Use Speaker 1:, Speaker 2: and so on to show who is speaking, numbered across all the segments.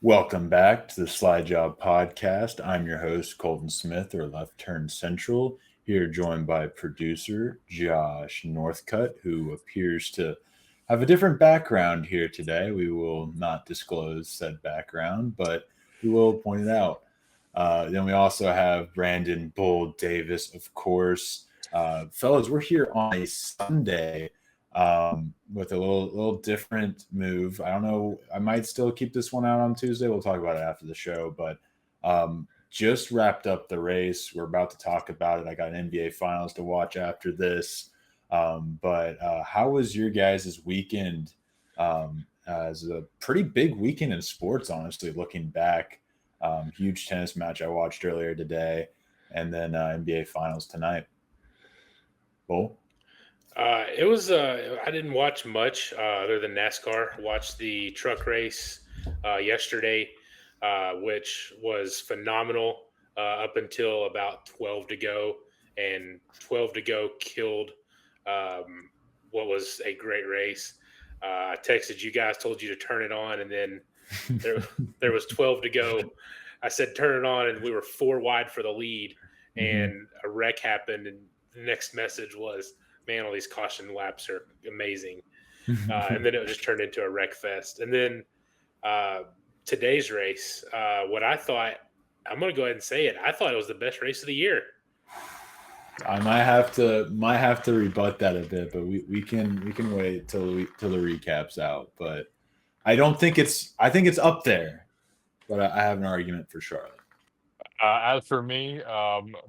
Speaker 1: Welcome back to the Slide Job Podcast. I'm your host, Colton Smith, or Left Turn Central, here joined by producer Josh Northcutt, who appears to have a different background here today. We will not disclose said background, but we will point it out. Then we also have Brandon Bull Davis, of course. Fellas, we're here on a Sunday with a little different move. I don't know. I might still keep this one out on Tuesday. We'll talk about it after the show, but just wrapped up the race. We're about to talk about it. I got an NBA Finals to watch after this. But how was your guys' weekend? As a pretty big weekend in sports, honestly, looking back. Huge tennis match I watched earlier today, and then NBA Finals tonight. Bull?
Speaker 2: It was. I didn't watch much other than NASCAR. Watched the truck race yesterday, which was phenomenal up until about 12 to go, and 12 to go killed what was a great race. I texted you guys, told you to turn it on, and then there there was 12 to go. I said turn it on, and we were four wide for the lead, and a wreck happened. And the next message was, "Man, all these caution laps are amazing." And then it just turned into a wreck fest. And then uh, today's race, what I thought, I'm going to go ahead and say it. I thought it was the best race of the year.
Speaker 1: I might have to rebut that a bit, but we can wait till the recap's out. But I think it's up there, but I have an argument for Charlotte.
Speaker 3: As for me,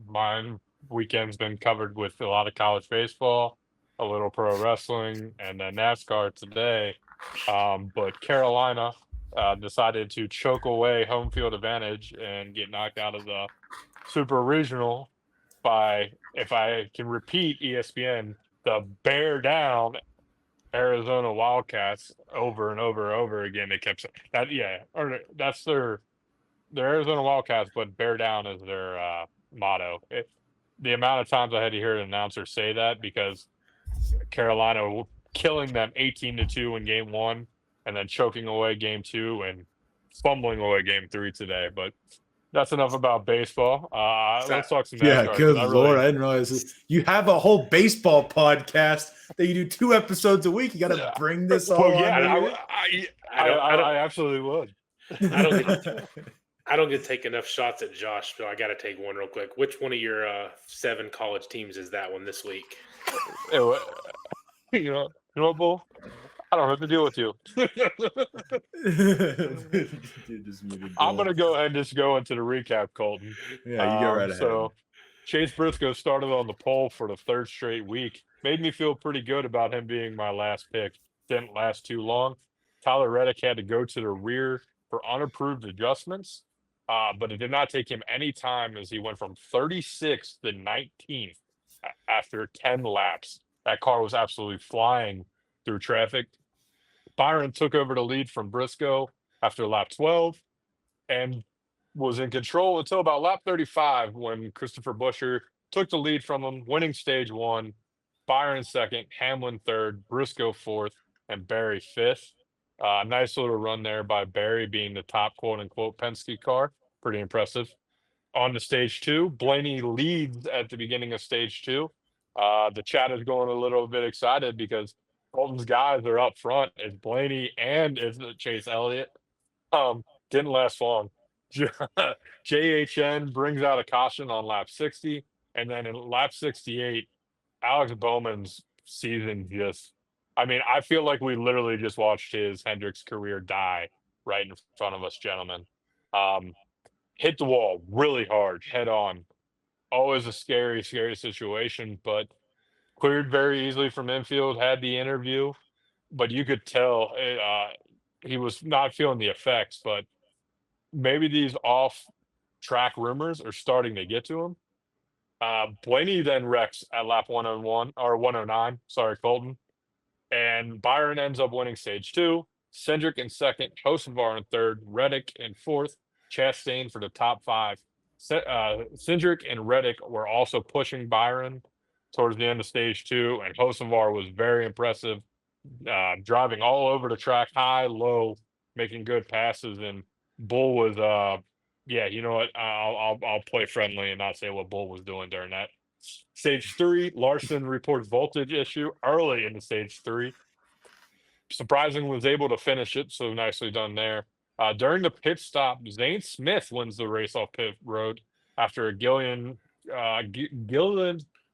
Speaker 3: my weekend's been covered with a lot of college baseball, a little pro wrestling, and then NASCAR today. But Carolina decided to choke away home field advantage and get knocked out of the Super Regional by, if I can repeat ESPN, the bear down Arizona Wildcats over and over and over again. They kept saying that, yeah, or that's their Arizona Wildcats, but bear down is their motto. The amount of times I had to hear an announcer say that, because Carolina killing them 18-2 in game one, and then choking away game two and fumbling away game three today. But that's enough about baseball. Let's talk some
Speaker 1: Yeah,
Speaker 3: NASCAR.
Speaker 1: good Lord. I didn't realize you have a whole baseball podcast that you do 2 episodes a week. You got to bring this all
Speaker 3: Well, yeah,
Speaker 1: on.
Speaker 3: I absolutely would.
Speaker 2: I don't get to take enough shots at Josh, so I got to take one real quick. Which one of your 7 college teams is that one this week?
Speaker 3: You know what, Bull? I don't have to deal with you. I'm going to go ahead and just go into the recap, Colton.
Speaker 1: Yeah, you go right ahead.
Speaker 3: So Chase Briscoe started on the pole for the third straight week. Made me feel pretty good about him being my last pick. Didn't last too long. Tyler Reddick had to go to the rear for unapproved adjustments, but it did not take him any time, as he went from 36th to 19th after 10 laps. That car was absolutely flying through traffic. Byron took over the lead from Briscoe after lap 12 and was in control until about lap 35, when Christopher Buescher took the lead from him, winning stage one. Byron second, Hamlin third, Briscoe fourth, and Barry fifth. Nice little run there by Barry, being the top quote-unquote Penske car. Pretty impressive. On to stage two, Blaney leads at the beginning of stage two. The chat is going a little bit excited because Colton's guys are up front. It's Blaney and it's Chase Elliott. Didn't last long. JHN brings out a caution on lap 60, and then in lap 68, Alex Bowman's season just, I mean, I feel like we literally just watched his Hendricks career die right in front of us, gentlemen. Hit the wall really hard, head on. Always a scary, scary situation, but cleared very easily from infield, had the interview, but you could tell he was not feeling the effects, but maybe these off track rumors are starting to get to him. Blaney then wrecks at lap 101 or 109. Sorry, Colton. And Byron ends up winning stage two. Cindric in second, Hocevar in third, Reddick in fourth, Chastain for the top five. Cindric and Reddick were also pushing Byron towards the end of stage two, and Hocevar was very impressive, driving all over the track, high, low, making good passes. And Bull was yeah, you know what? I'll play friendly and not say what Bull was doing during that. Stage 3, Larson reports voltage issue early in the stage 3. Surprisingly was able to finish it, so nicely done there. During the pit stop, Zane Smith wins the race off pit road after a Gilliland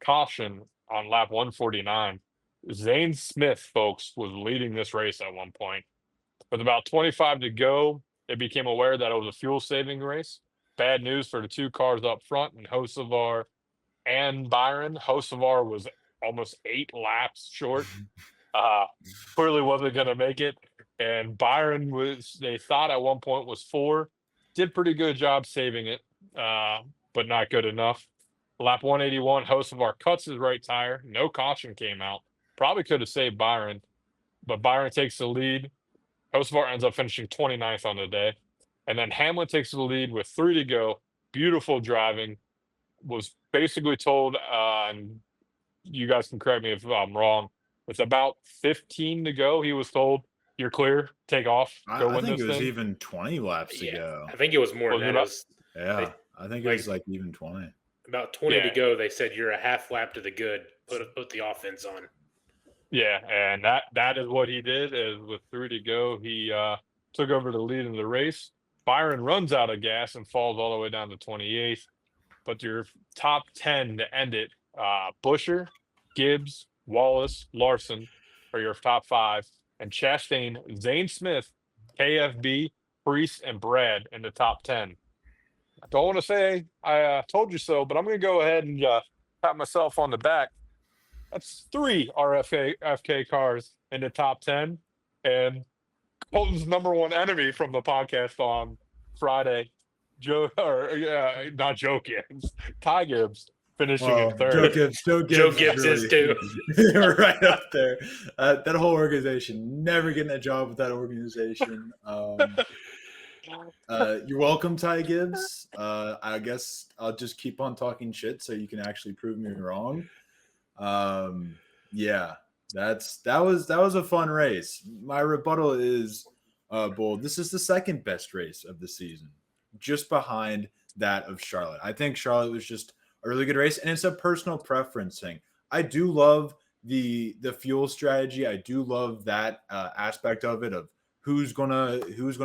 Speaker 3: caution on lap 149. Zane Smith, folks, was leading this race at one point. With about 25 to go, they became aware that it was a fuel saving race. Bad news for the two cars up front and Hocevar and Byron. Hocevar was almost 8 laps short. Clearly wasn't going to make it. And Byron was, they thought at one point was 4. Did pretty good job saving it, but not good enough. Lap 181, Hocevar cuts his right tire. No caution came out. Probably could have saved Byron, but Byron takes the lead. Hocevar ends up finishing 29th on the day. And then Hamlin takes the lead with 3 to go. Beautiful driving. Was basically told, and you guys can correct me if I'm wrong, with about 15 to go, he was told, "You're clear, take off, go
Speaker 1: I
Speaker 3: win
Speaker 1: think
Speaker 3: this
Speaker 1: it was
Speaker 3: thing."
Speaker 1: even 20 laps to go.
Speaker 2: I think it was more
Speaker 3: Was
Speaker 2: than
Speaker 3: it
Speaker 2: that. It
Speaker 3: about-
Speaker 2: was
Speaker 1: Yeah, I think it was like even 20.
Speaker 2: about 20 to
Speaker 3: Yeah.
Speaker 2: go. They said you're a half lap to the good. Put the offense on.
Speaker 3: Yeah, and that is what he did. Is with 3 to go, he took over the lead in the race. Byron runs out of gas and falls all the way down to 28th. But your top 10 to end it, Busher, Gibbs, Wallace, Larson are your top 5, and Chastain, Zane Smith, KFB, Priest, and Brad in the top 10. I don't want to say I told you so, but I'm going to go ahead and pat myself on the back. That's 3 RFK cars in the top 10, and Colton's number one enemy from the podcast on Friday, not Joe Gibbs, Ty Gibbs finishing in third.
Speaker 1: Joe Gibbs
Speaker 2: is too.
Speaker 1: right up there. That whole organization, never getting a job with that organization. You're welcome, Ty Gibbs. I guess I'll just keep on talking shit so you can actually prove me wrong. Yeah, that was a fun race. My rebuttal is, Bull, this is the second best race of the season, just behind that of Charlotte. I think Charlotte was just a really good race, and it's a personal preference thing. I do love the fuel strategy. I do love that aspect of it, of who's gonna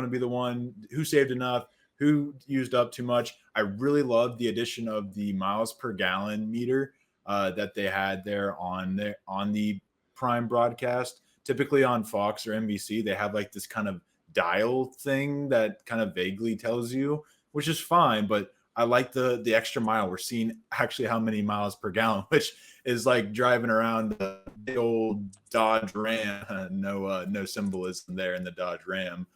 Speaker 1: be the one who saved enough, who used up too much. I really love the addition of the miles per gallon meter that they had there on the Prime broadcast. Typically on Fox or NBC, they have like this kind of dial thing that kind of vaguely tells you, which is fine, but I like the extra mile. We're seeing actually how many miles per gallon, which is like driving around the old Dodge Ram. No symbolism there in the Dodge Ram.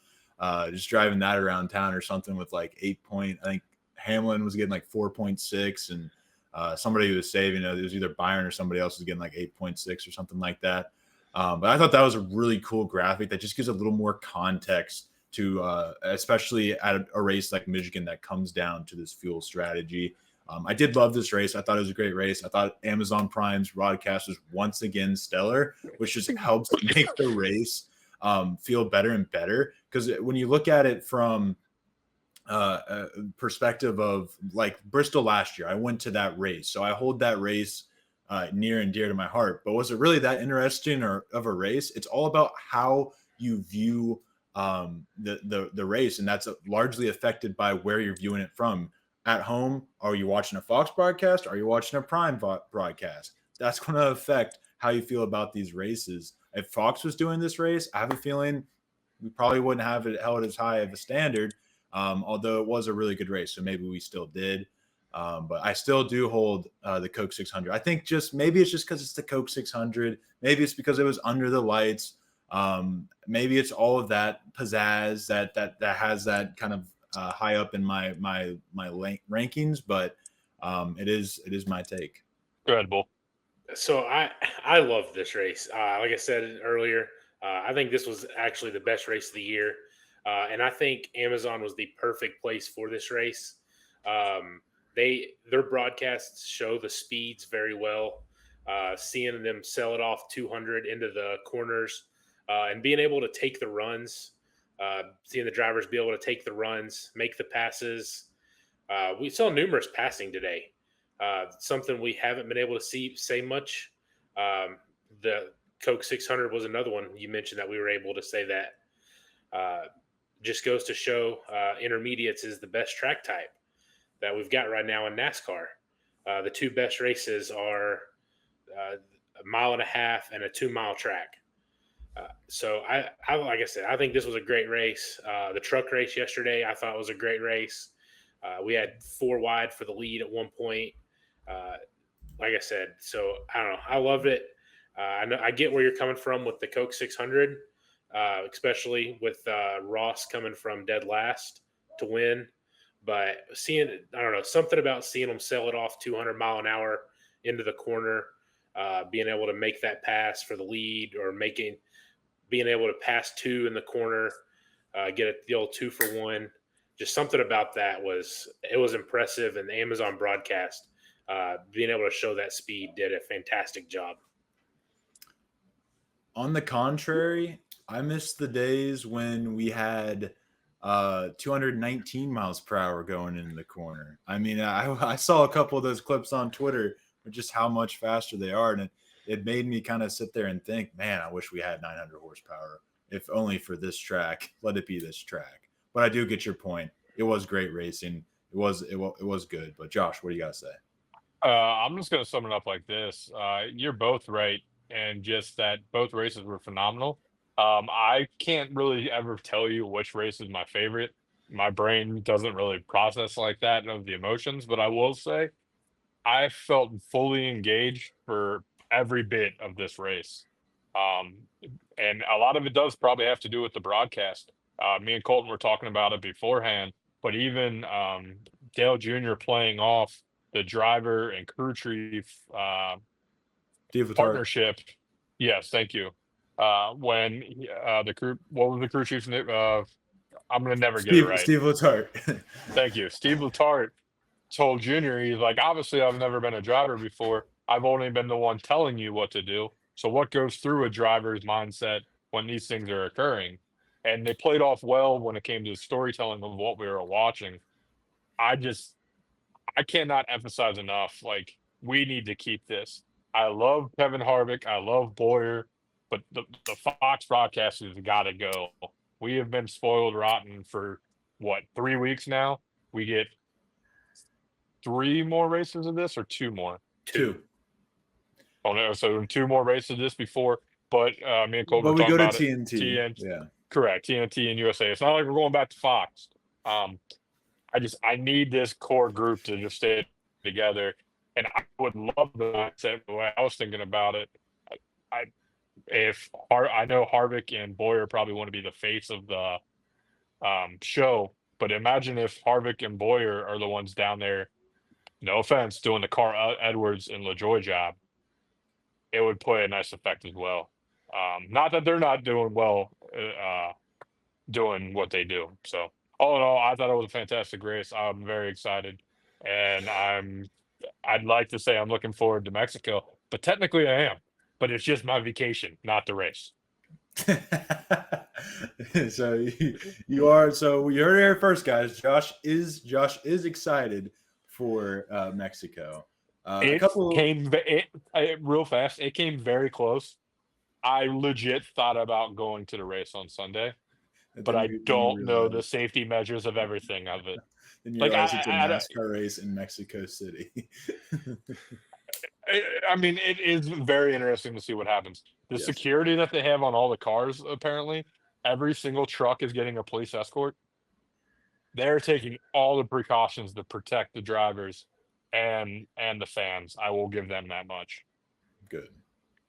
Speaker 1: Just driving that around town or something with like 8 point. I think Hamlin was getting like 4.6, and somebody who was saving it was either Byron or somebody else was getting like 8.6 or something like that. But I thought that was a really cool graphic that just gives a little more context to especially at a race like Michigan that comes down to this fuel strategy. I did love this race. I thought it was a great race. I thought Amazon Prime's broadcast was once again stellar, which just helps make the race feel better and better. Because when you look at it from perspective of like Bristol last year, I went to that race, so I hold that race near and dear to my heart. But was it really that interesting or of a race? It's all about how you view the race, and that's largely affected by where you're viewing it from. At home, are you watching a Fox broadcast? Are you watching a Prime broadcast? That's going to affect how you feel about these races. If Fox was doing this race, I have a feeling we probably wouldn't have it held as high of a standard, although it was a really good race, so maybe we still did. But I still do hold the Coke 600. I think maybe it's just because it's the Coke 600. Maybe it's because it was under the lights. Maybe it's all of that pizzazz that has that kind of high up in my rankings. But it is my take.
Speaker 3: Go ahead, Bull.
Speaker 2: So I love this race. Like I said earlier, I think this was actually the best race of the year, and I think Amazon was the perfect place for this race. Their broadcasts show the speeds very well. Seeing them sell it off 200 into the corners and being able to take the runs seeing the drivers be able to take the runs, make the passes. We saw numerous passing today, something we haven't been able to say much. The Coke 600 was another one you mentioned that we were able to say that. Just goes to show intermediates is the best track type that we've got right now in NASCAR. The two best races are a mile and a half and a 2-mile track. So I like I said, I think this was a great race. The truck race yesterday, I thought was a great race. We had 4 wide for the lead at one point. Like I said, so I don't know. I loved it. I get where you're coming from with the Coke 600, especially with Ross coming from dead last to win. But I don't know, something about seeing them sell it off 200 mile an hour into the corner, being able to make that pass for the lead, or being able to pass 2 in the corner, get the old 2 for 1. Just something about that was impressive, and the Amazon broadcast being able to show that speed did a fantastic job.
Speaker 1: On the contrary, I miss the days when we had 219 miles per hour going into the corner. I mean, I saw a couple of those clips on Twitter of just how much faster they are, and it made me kind of sit there and think, man, I wish we had 900 horsepower, if only for this track. Let it be this track. But I do get your point. It was great racing. It was good. But Josh, what do you got to say?
Speaker 3: I'm just going to sum it up like this. You're both right, and just that both races were phenomenal. I can't really ever tell you which race is my favorite. My brain doesn't really process like that of the emotions, but I will say I felt fully engaged for every bit of this race. And a lot of it does probably have to do with the broadcast. Me and Colton were talking about it beforehand, but even Dale Jr. playing off the driver and crew chief partnership. Yes, thank you. When the crew, what was the crew chief's name? I'm gonna never get it right.
Speaker 1: Steve Letarte.
Speaker 3: Thank you. Steve Letarte told Junior, he's like, obviously, I've never been a driver before. I've only been the one telling you what to do. So what goes through a driver's mindset when these things are occurring? And they played off well when it came to the storytelling of what we were watching. I cannot emphasize enough, like, we need to keep this. I love Kevin Harvick. I love Boyer, but the Fox broadcasters got to go. We have been spoiled rotten for, 3 weeks now? We get 3 more races of this, or 2 more?
Speaker 1: 2.
Speaker 3: Oh no! So 2 more races of this before, but me and Cole were talking about
Speaker 1: TNT.
Speaker 3: Yeah, correct. TNT and USA. It's not like we're going back to Fox. I need this core group to just stay together, and I would love the mindset. The way I was thinking about it, I know Harvick and Boyer probably want to be the face of the show, but imagine if Harvick and Boyer are the ones down there. No offense, doing the Carl Edwards and LaJoie job. It would play a nice effect as well. Not that they're not doing well, doing what they do. So all in all, I thought it was a fantastic race. I'm very excited, and I'd like to say I'm looking forward to Mexico, but technically I am. But it's just my vacation, not the race.
Speaker 1: So you are. So you heard it here first, guys. Josh is excited for Mexico.
Speaker 3: Real fast. It came very close. I legit thought about going to the race on Sunday, but I don't know the safety measures of everything of it.
Speaker 1: And you realize it's a NASCAR race in Mexico City.
Speaker 3: I mean, it is very interesting to see what happens. The security that they have on all the cars, apparently, every single truck is getting a police escort. They're taking all the precautions to protect the drivers and the fans. I will give them that much.
Speaker 1: Good.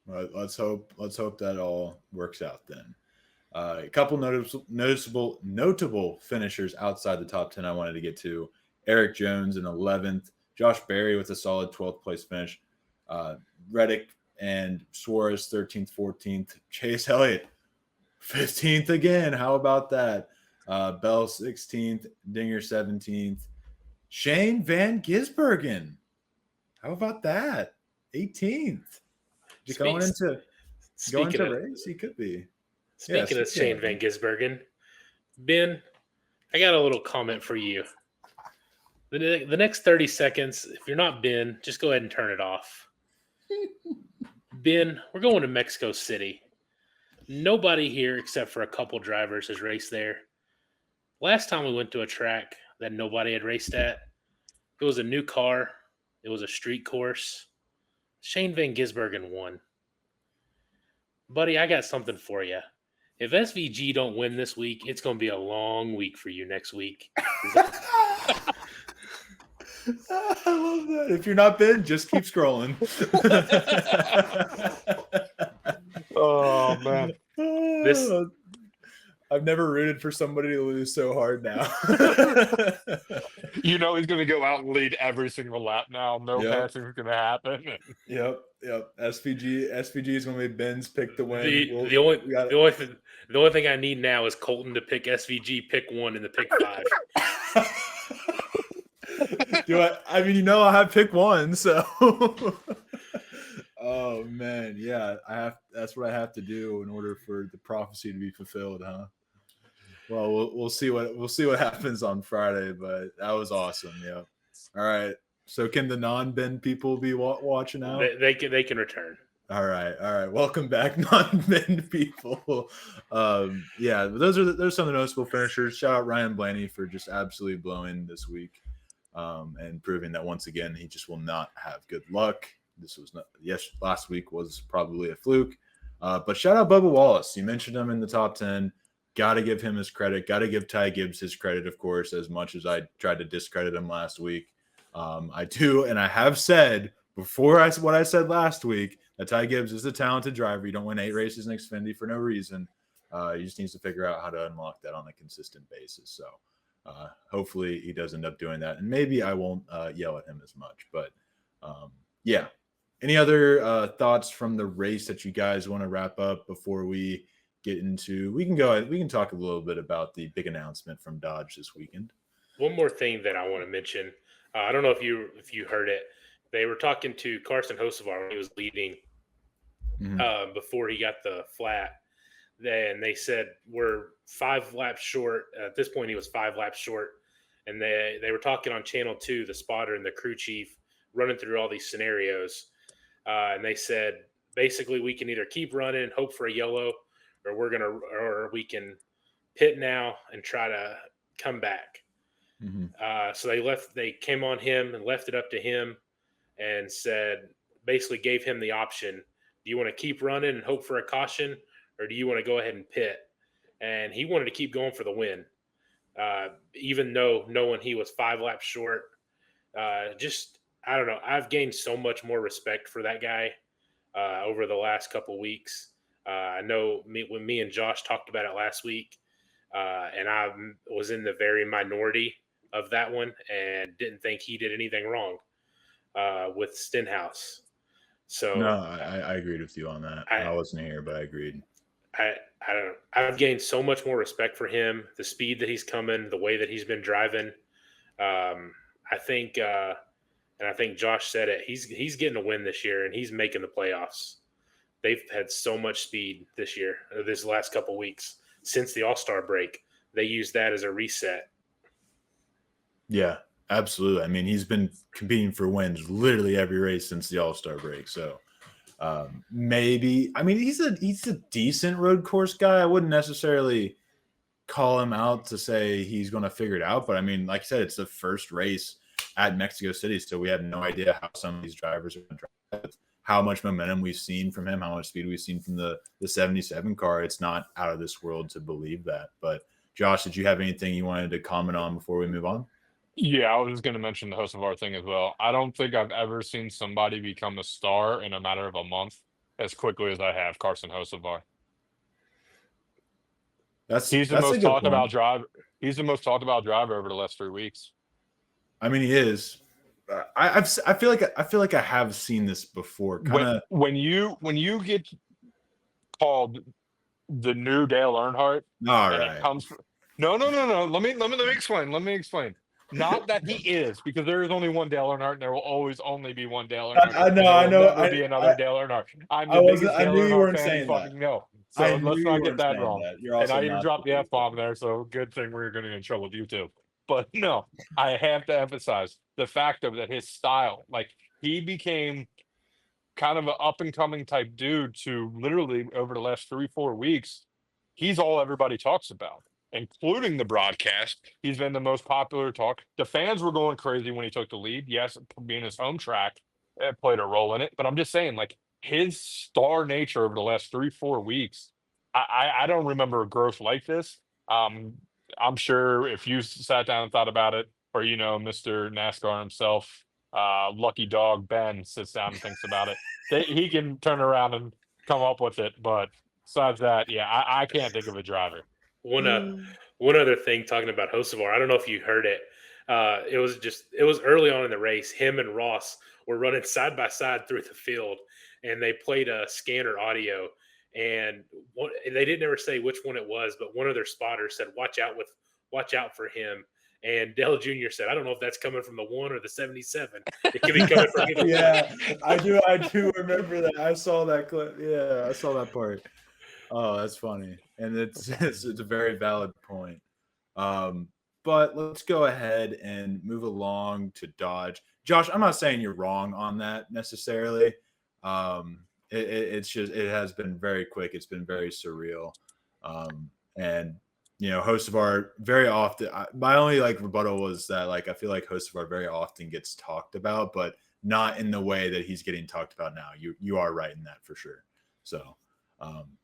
Speaker 1: Well, let's hope that all works out then. A couple notable finishers outside the top 10 I wanted to get to. Eric Jones in 11th. Josh Berry with a solid 12th place finish. Reddick and Suarez 13th, 14th. Chase Elliott 15th again. How about that? Bell 16th. Dinger 17th. Shane Van Gisbergen. How about that? 18th. Going into race, he could be.
Speaker 2: Speaking of Shane Van Gisbergen, Ben, I got a little comment for you. The next 30 seconds, if you're not Ben, just go ahead and turn it off. Ben, we're going to Mexico City. Nobody here except for a couple drivers has raced there. Last time we went to a track that nobody had raced at, it was a new car. It was a street course. Shane Van Gisbergen won. Buddy, I got something for you. If SVG don't win this week, it's going to be a long week for you next week.
Speaker 1: I love that. If you're not Ben, just keep scrolling.
Speaker 3: Oh man,
Speaker 2: This-
Speaker 1: I've never rooted for somebody to lose so hard now.
Speaker 3: you know he's gonna go out and lead every single lap now. No
Speaker 1: Yep.
Speaker 3: passing is gonna happen.
Speaker 1: Yep. SVG is going to be Ben's pick to win.
Speaker 2: The only thing I need now is Colton to pick SVG, pick 1 in the pick 5.
Speaker 1: Do I mean, I have pick 1, so. Oh man, yeah, that's what I have to do in order for the prophecy to be fulfilled, huh? Well, we'll see what happens on Friday, but that was awesome. Yeah. All right. So can the non-Ben people be watching out?
Speaker 2: They can return.
Speaker 1: All right. Welcome back, non-Ben people. Yeah, those are some of the noticeable finishers. Shout out Ryan Blaney for just absolutely blowing this week, and proving that once again he just will not have good luck. Last week was probably a fluke. But shout out Bubba Wallace. You mentioned him in the top 10. Got to give him his credit. Got to give Ty Gibbs his credit, of course, as much as I tried to discredit him last week. I do, and I have said before what I said last week, that Ty Gibbs is a talented driver. You don't win 8 races in Xfinity for no reason. He just needs to figure out how to unlock that on a consistent basis. So hopefully he does end up doing that. And maybe I won't yell at him as much. But yeah. Any other thoughts from the race that you guys want to wrap up before we get into? We can talk a little bit about the big announcement from Dodge this weekend.
Speaker 2: One more thing that I want to mention. I don't know if you heard it. They were talking to Carson Hocevar when he was leading before he got the flat. Then they said we're 5 laps short. At this point, he was 5 laps short. And they were talking on Channel 2, the spotter and the crew chief, running through all these scenarios. And they said, basically, we can either keep running, hope for a yellow, or we can pit now and try to come back. So they came on him and left it up to him and said, basically gave him the option. Do you want to keep running and hope for a caution, or do you want to go ahead and pit? And he wanted to keep going for the win. Even though knowing he was 5 laps short, I don't know. I've gained so much more respect for that guy over the last couple weeks. I know when me and Josh talked about it last week, and I was in the very minority of that one and didn't think he did anything wrong with Stenhouse. So
Speaker 1: no, I agreed with you on that. I wasn't here, but I agreed.
Speaker 2: I don't know. I've gained so much more respect for him, the speed that he's coming, the way that he's been driving. I think Josh said it. He's getting a win this year, and he's making the playoffs. They've had so much speed this year, this last couple weeks since the All-Star break. They used that as a reset.
Speaker 1: Yeah, absolutely. I mean, he's been competing for wins literally every race since the All-Star break. So maybe, I mean, he's a decent road course guy. I wouldn't necessarily call him out to say he's going to figure it out. But I mean, like I said, it's the first race at Mexico City, so we have no idea how some of these drivers are going to drive, how much momentum we've seen from him, how much speed we've seen from the 77 car. It's not out of this world to believe that. But Josh, did you have anything you wanted to comment on before we move on?
Speaker 3: Yeah, I was just going to mention the Hocevar thing as well. I don't think I've ever seen somebody become a star in a matter of a month as quickly as I have Carson Hocevar. He's the most talked about driver. He's the most talked about driver over the last 3 weeks.
Speaker 1: I mean, he is. I feel like I have seen this before.
Speaker 3: When you get called the new Dale Earnhardt,
Speaker 1: all right.
Speaker 3: No. Let me explain. Not that he is, because there is only one Dale Earnhardt, and there will always only be one Dale Earnhardt.
Speaker 1: I know.
Speaker 3: There will be another Dale Earnhardt. I'm the biggest Dale Earnhardt fan you fucking know. So
Speaker 1: knew
Speaker 3: let's
Speaker 1: you
Speaker 3: not get
Speaker 1: weren't
Speaker 3: that
Speaker 1: saying
Speaker 3: wrong.
Speaker 1: that. You're
Speaker 3: And
Speaker 1: also
Speaker 3: I even
Speaker 1: not
Speaker 3: dropped the
Speaker 1: the
Speaker 3: F bomb there, so good thing we're going to get in trouble with you too. But no, I have to emphasize the fact of that his style, like he became kind of an up and coming type dude to literally over the last 3-4 weeks, he's all everybody talks about, including the broadcast. He's been the most popular talk. The fans were going crazy when he took the lead. Yes, being his home track, it played a role in it. But I'm just saying, like his star nature over the last 3-4 weeks, I don't remember a growth like this. Um, I'm sure if you sat down and thought about it, or Mr. NASCAR himself, lucky dog Ben sits down and thinks about it, he can turn around and come up with it. But besides that, yeah, I can't think of a driver.
Speaker 2: One one other thing talking about Hocevar, I don't know if you heard it. It was early on in the race. Him and Ross were running side by side through the field, and they played a scanner audio. And they didn't ever say which one it was, but one of their spotters said, watch out for him." And Dale Jr. said, "I don't know if that's coming from the 1 or the 77. It could be coming from either one."
Speaker 1: Yeah, I do remember that. I saw that clip. Yeah, I saw that part. Oh, that's funny, and it's a very valid point. But let's go ahead and move along to Dodge. Josh, I'm not saying you're wrong on that necessarily. It's just it has been very quick. It's been very surreal, and Hocevar very often. My only rebuttal was that I feel like Hocevar very often gets talked about, but not in the way that he's getting talked about now. You are right in that for sure. So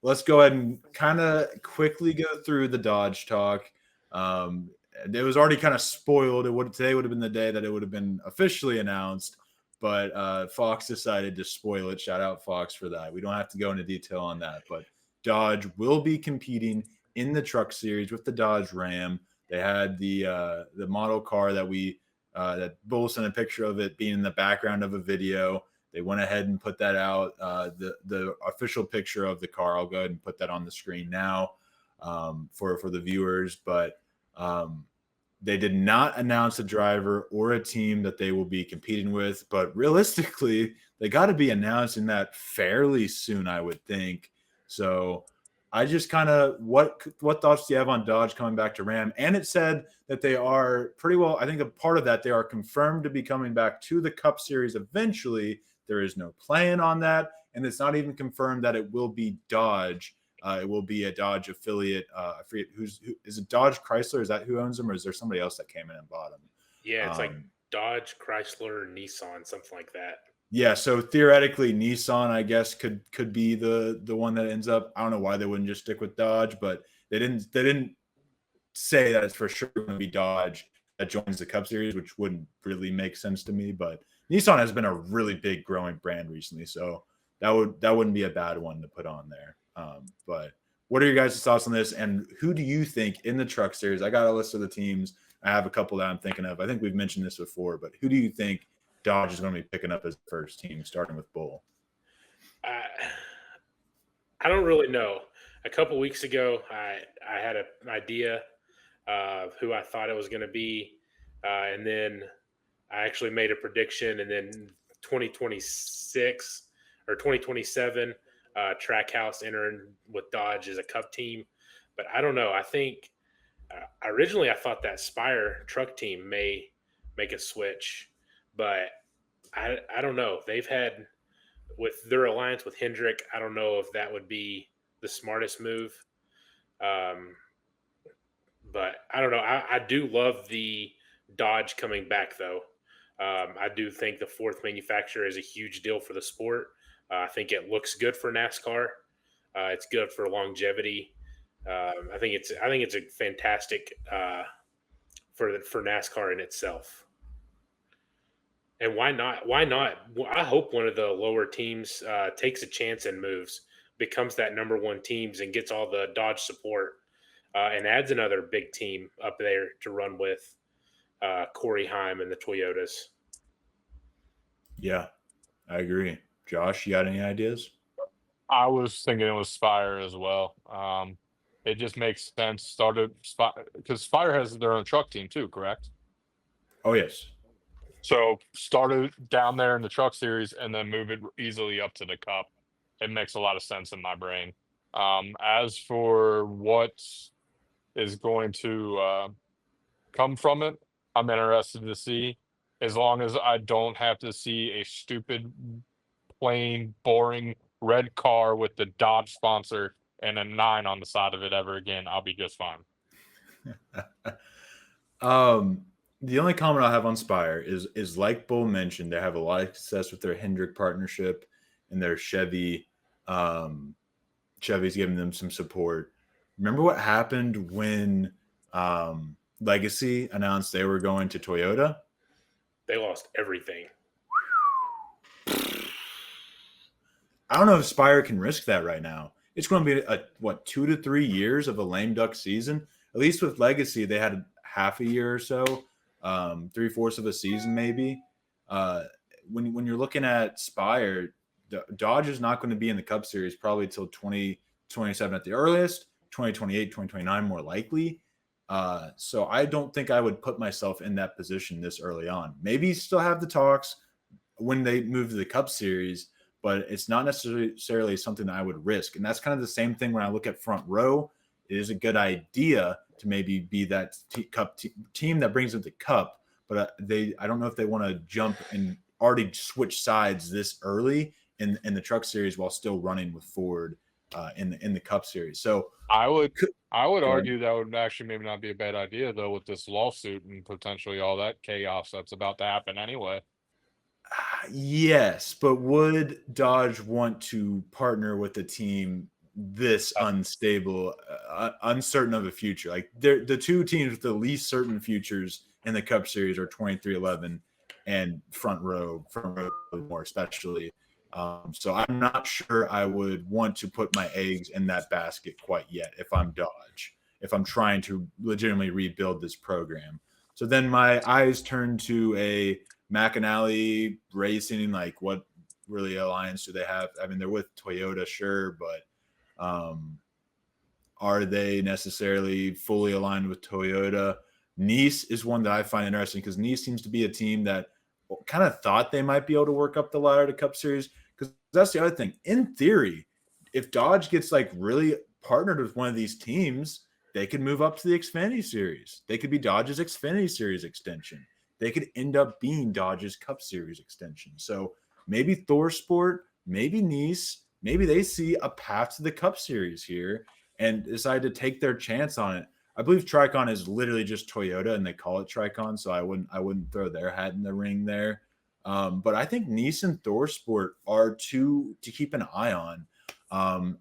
Speaker 1: let's go ahead and kind of quickly go through the Dodge talk. It was already kind of spoiled. Today would have been the day that it would have been officially announced, but Fox decided to spoil it. Shout out Fox for that. We don't have to go into detail on that, but Dodge will be competing in the Truck Series with the Dodge Ram. They had the model car that Bull sent a picture of it being in the background of a video. They went ahead and put that out. The official picture of the car, I'll go ahead and put that on the screen now for the viewers. But they did not announce a driver or a team that they will be competing with. But realistically, they got to be announcing that fairly soon, I would think. So I just kind of what thoughts do you have on Dodge coming back to Ram? And it said that they are pretty well. I think a part of that they are confirmed to be coming back to the Cup Series eventually. There is no plan on that, and it's not even confirmed that it will be Dodge. It will be a Dodge affiliate. I forget is it Dodge Chrysler? Is that who owns them, or is there somebody else that came in and bought them?
Speaker 2: Yeah, it's like Dodge, Chrysler, Nissan, something like that.
Speaker 1: Yeah, so theoretically, Nissan, I guess, could be the one that ends up. I don't know why they wouldn't just stick with Dodge, but they didn't say that it's for sure going to be Dodge that joins the Cup Series, which wouldn't really make sense to me. But Nissan has been a really big growing brand recently, so that wouldn't be a bad one to put on there. But what are your guys' thoughts on this? And who do you think in the Truck Series? I got a list of the teams. I have a couple that I'm thinking of. I think we've mentioned this before, but who do you think Dodge is going to be picking up as the first team, starting with Bull?
Speaker 2: I don't really know. A couple weeks ago, I had an idea of who I thought it was going to be, and then I actually made a prediction, and then 2026 or 2027, Trackhouse entering with Dodge as a Cup team. But I don't know. I think originally I thought that Spire truck team may make a switch, but I don't know. They've had with their alliance with Hendrick, I don't know if that would be the smartest move. But I don't know. I do love the Dodge coming back, though. I do think the fourth manufacturer is a huge deal for the sport. I think it looks good for NASCAR. It's good for longevity. I think it's a fantastic for NASCAR in itself. And why not? Why not? I hope one of the lower teams takes a chance and moves, becomes that number one teams, and gets all the Dodge support, and adds another big team up there to run with Corey Heim and the Toyotas.
Speaker 1: Yeah, I agree. Josh, you got any ideas?
Speaker 3: I was thinking it was Spire as well. It just makes sense. Started because Spire has their own truck team too, correct?
Speaker 1: Oh, yes.
Speaker 3: So started down there in the Truck Series and then move it easily up to the Cup. It makes a lot of sense in my brain. As for what is going to come from it, I'm interested to see. As long as I don't have to see a stupid, plain, boring red car with the Dodge sponsor and a 9 on the side of it ever again, I'll be just fine.
Speaker 1: The only comment I'll have on Spire is like Bull mentioned, they have a lot of success with their Hendrick partnership and their Chevy. Chevy's giving them some support. Remember what happened when Legacy announced they were going to Toyota?
Speaker 2: They lost everything.
Speaker 1: I don't know if Spire can risk that right now. It's going to be 2 to 3 years of a lame duck season. At least with Legacy, they had half a year or so, 3/4 of a season maybe. When you're looking at Spire, Dodge is not going to be in the Cup Series probably till 2027 at the earliest, 2028, 2029 more likely. So I don't think I would put myself in that position this early on. Maybe still have the talks when they move to the Cup Series, but it's not necessarily something that I would risk. And that's kind of the same thing when I look at Front Row. It is a good idea to maybe be that team that brings them the Cup, but I don't know if they want to jump and already switch sides this early in the Truck Series while still running with Ford in the Cup Series. So
Speaker 3: I would argue that would actually maybe not be a bad idea though, with this lawsuit and potentially all that chaos that's about to happen anyway.
Speaker 1: Yes, but would Dodge want to partner with a team this unstable, uncertain of a future? Like the two teams with the least certain futures in the Cup Series are 23XI and Front Row more especially. So I'm not sure I would want to put my eggs in that basket quite yet if I'm Dodge, if I'm trying to legitimately rebuild this program. So then my eyes turn to a McAnally Racing. Like, what really alliance do they have? I mean, they're with Toyota, sure, but are they necessarily fully aligned with Toyota? Nice is one that I find interesting because Nice seems to be a team that kind of thought they might be able to work up the ladder to Cup Series. Because that's the other thing. In theory, if Dodge gets like really partnered with one of these teams, they could move up to the Xfinity Series. They could be Dodge's Xfinity Series extension. They could end up being Dodge's Cup Series extension. So maybe ThorSport, maybe Nice, maybe they see a path to the Cup Series here and decide to take their chance on it. I believe Tricon is literally just Toyota, and they call it Tricon, so I wouldn't throw their hat in the ring there. But I think Nice and ThorSport are two to keep an eye on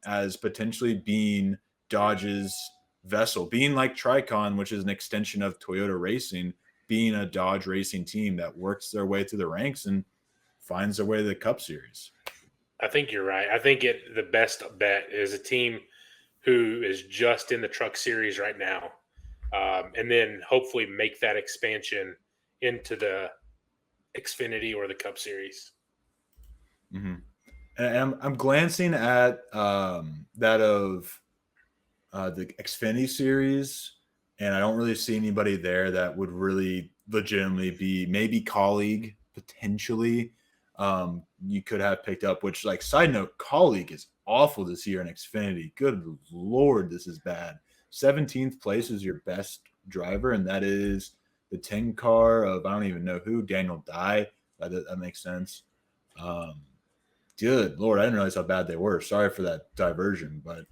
Speaker 1: as potentially being Dodge's vessel, being like Tricon, which is an extension of Toyota Racing, being a Dodge racing team that works their way through the ranks and finds their way to the Cup Series.
Speaker 2: I think you're right. I think the best bet is a team who is just in the Truck Series right now, and then hopefully make that expansion into the Xfinity or the Cup Series.
Speaker 1: Mm-hmm. And I'm glancing at that of the Xfinity Series, and I don't really see anybody there that would really legitimately be maybe colleague potentially. You could have picked up, which, like, side note, colleague is awful this year in Xfinity. Good Lord, this is bad. 17th place is your best driver, and that is the 10 car of I don't even know who, Daniel Dye. That makes sense. Good Lord, I didn't realize how bad they were. Sorry for that diversion, but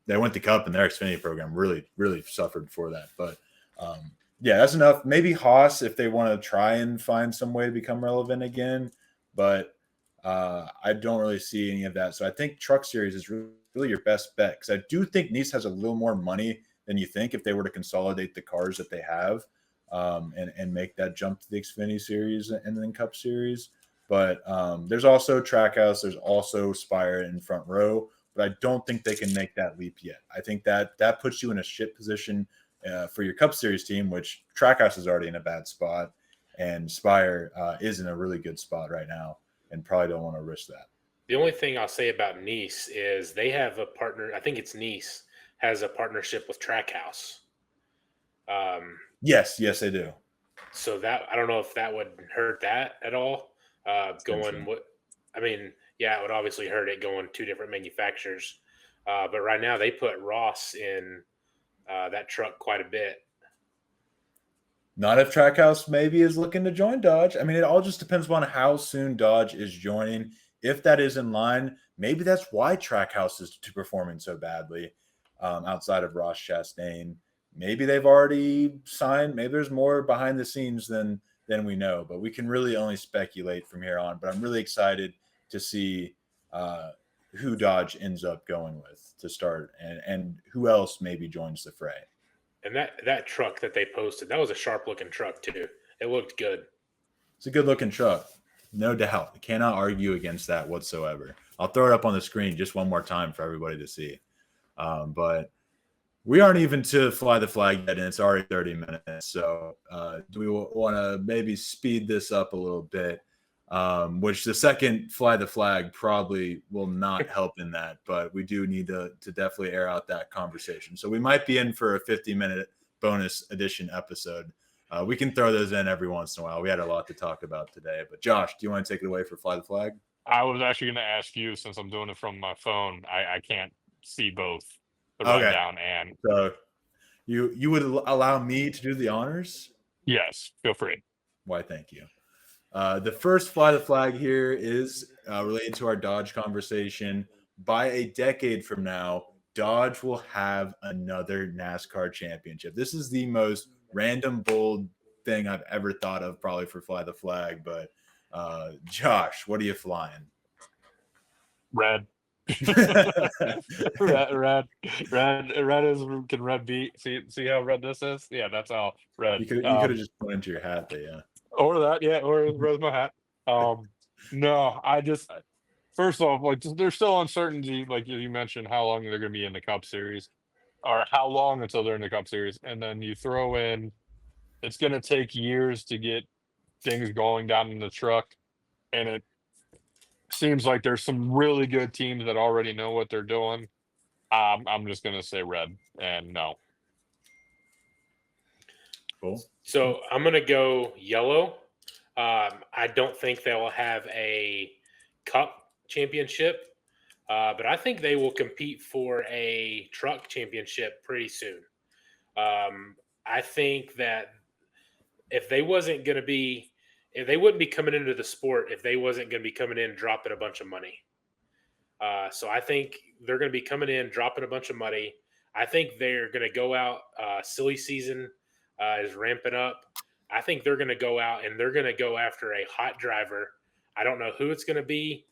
Speaker 1: they went to Cup and their Xfinity program really, really suffered for that. But yeah, that's enough. Maybe Haas if they want to try and find some way to become relevant again, but I don't really see any of that. So I think Truck Series is really your best bet because I do think Nice has a little more money than you think if they were to consolidate the cars that they have and make that jump to the Xfinity Series and then Cup Series. But there's also Trackhouse, there's also Spire in Front Row, but I don't think they can make that leap yet. I think that puts you in a shit position for your Cup Series team, which Trackhouse is already in a bad spot, and Spire is in a really good spot right now, and probably don't want to risk that.
Speaker 2: The only thing I'll say about Nice is they have a partner. I think it's Nice has a partnership with Trackhouse.
Speaker 1: Yes, they do.
Speaker 2: So that I don't know if that would hurt that at all. It would obviously hurt it going two different manufacturers. But right now they put Ross in that truck quite a bit.
Speaker 1: Not if Trackhouse maybe is looking to join Dodge. I mean, it all just depends on how soon Dodge is joining. If that is in line, maybe that's why Trackhouse is performing so badly outside of Ross Chastain. Maybe they've already signed. Maybe there's more behind the scenes than we know. But we can really only speculate from here on. But I'm really excited to see who Dodge ends up going with to start and who else maybe joins the fray.
Speaker 2: And that truck that they posted, that was a sharp looking truck too. It looked good.
Speaker 1: It's a good looking truck, no doubt. I cannot argue against that whatsoever. I'll throw it up on the screen just one more time for everybody to see. But we aren't even to fly the flag yet, and it's already 30 minutes. So do we want to maybe speed this up a little bit? Which the second fly the flag probably will not help in that, but we do need to definitely air out that conversation. So we might be in for a 50-minute bonus edition episode. We can throw those in every once in a while. We had a lot to talk about today, but Josh, do you want to take it away for fly the flag?
Speaker 3: I was actually going to ask you, since I'm doing it from my phone, I can't see both the
Speaker 1: Okay.
Speaker 3: rundown and.
Speaker 1: So you would allow me to do the honors?
Speaker 3: Yes, feel free.
Speaker 1: Why, thank you. The first fly the flag here is related to our Dodge conversation. By a decade from now, Dodge will have another NASCAR championship. This is the most random, bold thing I've ever thought of probably for fly the flag. But Josh, what are you flying?
Speaker 3: Red. red is, can red be? See how red this is? Yeah, that's how red.
Speaker 1: You could have just put into your hat, but yeah.
Speaker 3: Or that, yeah, or rose my hat. No, I just, first off, like, there's still uncertainty, like you mentioned, how long they're going to be in the Cup Series, or how long until they're in the Cup Series, and then you throw in, it's going to take years to get things going down in the truck, and it seems like there's some really good teams that already know what they're doing. I'm just going to say red, and no.
Speaker 1: Cool.
Speaker 2: So I'm going to go yellow. I don't think they will have a cup championship, but I think they will compete for a truck championship pretty soon. I think that if they wouldn't be coming into the sport, if they wasn't going to be coming in and dropping a bunch of money. So I think they're going to be coming in, dropping a bunch of money. I think they're going to go out. Silly season is ramping up. I think they're going to go out and they're going to go after a hot driver. I don't know who it's going to be,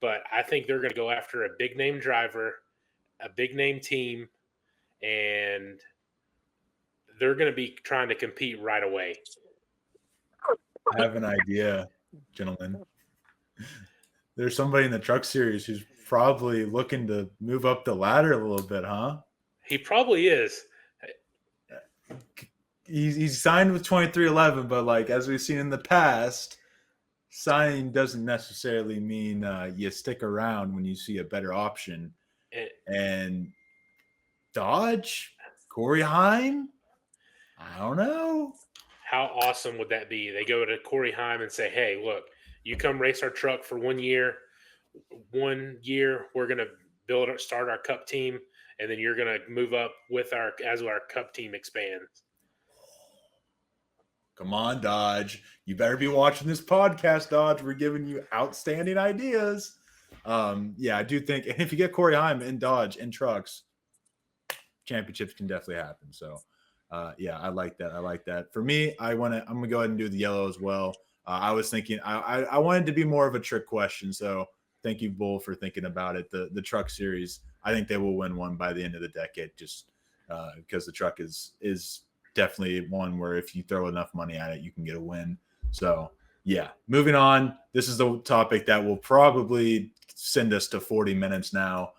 Speaker 2: but I think they're going to go after a big name driver, a big name team, and they're going to be trying to compete right away.
Speaker 1: I have an idea, gentlemen. There's somebody in the truck series who's probably looking to move up the ladder a little bit, huh?
Speaker 2: He probably is.
Speaker 1: He's signed with 2311, but like as we've seen in the past, signing doesn't necessarily mean you stick around when you see a better option. And Dodge, Corey Heim, I don't know.
Speaker 2: How awesome would that be? They go to Corey Heim and say, "Hey, look, you come race our truck for 1 year. 1 year, we're going to start our Cup team, and then you're going to move up as our Cup team expands."
Speaker 1: Come on, Dodge. You better be watching this podcast, Dodge. We're giving you outstanding ideas. Yeah, I do think if you get Corey Heim in Dodge in trucks, championships can definitely happen. So, yeah, I like that. I like that. For me, I'm gonna go ahead and do the yellow as well. I was thinking I wanted to be more of a trick question. So thank you, Bull, for thinking about it. The truck series, I think they will win one by the end of the decade, just because the truck is definitely one where if you throw enough money at it, you can get a win. So yeah, moving on. This is the topic that will probably send us to 40 minutes now.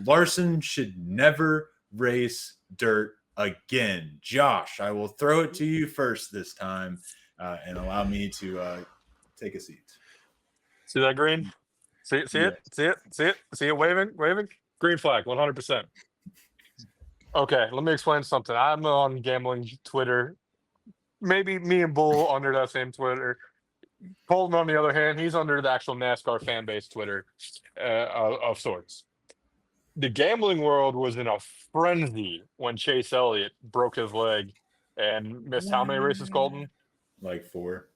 Speaker 1: Larson should never race dirt again. Josh, I will throw it to you first this time and allow me to take a seat.
Speaker 3: See that green? See it waving? Green flag, 100%. Okay, let me explain something. I'm on gambling Twitter. Maybe me and Bull under that same Twitter. Colton, on the other hand, he's under the actual NASCAR fan base Twitter of sorts. the gambling world was in a frenzy when Chase Elliott broke his leg and missed how many races, Colton?
Speaker 1: Like 4.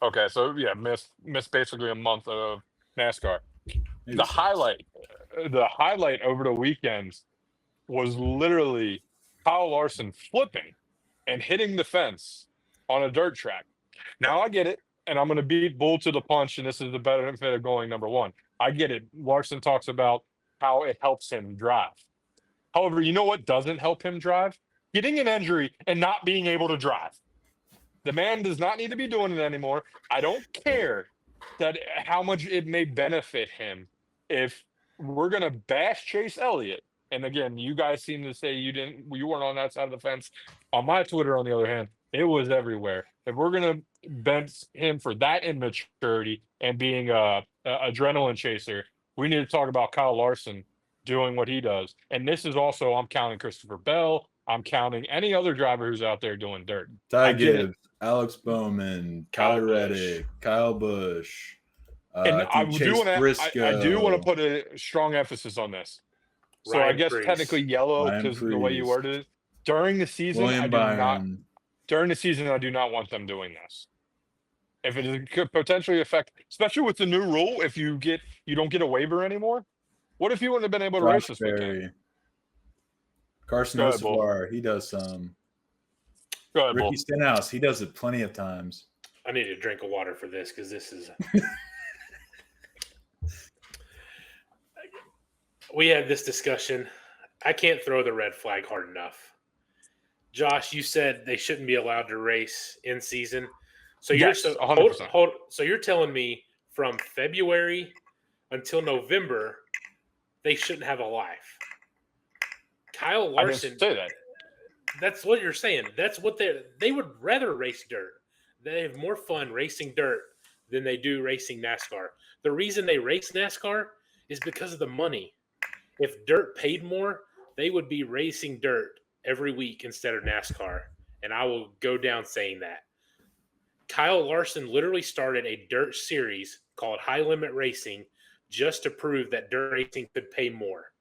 Speaker 3: Okay, so yeah, missed basically a month of NASCAR.
Speaker 1: Maybe
Speaker 3: The
Speaker 1: 6.
Speaker 3: highlight over the weekends was literally Kyle Larson flipping and hitting the fence on a dirt track. Now I get it, and I'm going to beat Bull to the punch, and this is the benefit of going number one. I get it. Larson talks about how it helps him drive. However, you know what doesn't help him drive? Getting an injury and not being able to drive. The man does not need to be doing it anymore. I don't care that how much it may benefit him if we're going to bash Chase Elliott. And again, you guys seem to say you weren't on that side of the fence. On my Twitter, on the other hand, it was everywhere. If we're going to bench him for that immaturity and being a adrenaline chaser, we need to talk about Kyle Larson doing what he does. And this is also, I'm counting Christopher Bell. I'm counting any other driver who's out there doing dirt.
Speaker 1: Ty Gibbs, Alex Bowman, Kyle Reddick, Kyle Busch.
Speaker 3: And I do want to put a strong emphasis on this. So
Speaker 2: Ryan
Speaker 3: I guess
Speaker 2: Preece.
Speaker 3: technically yellow because the way you worded it. During the season, During the season, I do not want them doing this. If it could potentially affect, especially with the new rule, if you don't get a waiver anymore. What if you wouldn't have been able to race this weekend?
Speaker 1: Carson Hocevar, he does some.
Speaker 3: Go ahead,
Speaker 1: Ricky Stenhouse, he does it plenty of times.
Speaker 2: I need a drink of water for this because this is. We had this discussion. I can't throw the red flag hard enough. Josh, you said they shouldn't be allowed to race in season. So
Speaker 3: yes,
Speaker 2: you're
Speaker 3: 100%.
Speaker 2: So you're telling me from February until November they shouldn't have a life. Kyle Larson.
Speaker 3: I didn't say that.
Speaker 2: That's what you're saying. That's what they would rather race dirt. They have more fun racing dirt than they do racing NASCAR. The reason they race NASCAR is because of the money. If dirt paid more, they would be racing dirt every week instead of NASCAR. And I will go down saying that. Kyle Larson literally started a dirt series called High Limit Racing just to prove that dirt racing could pay more.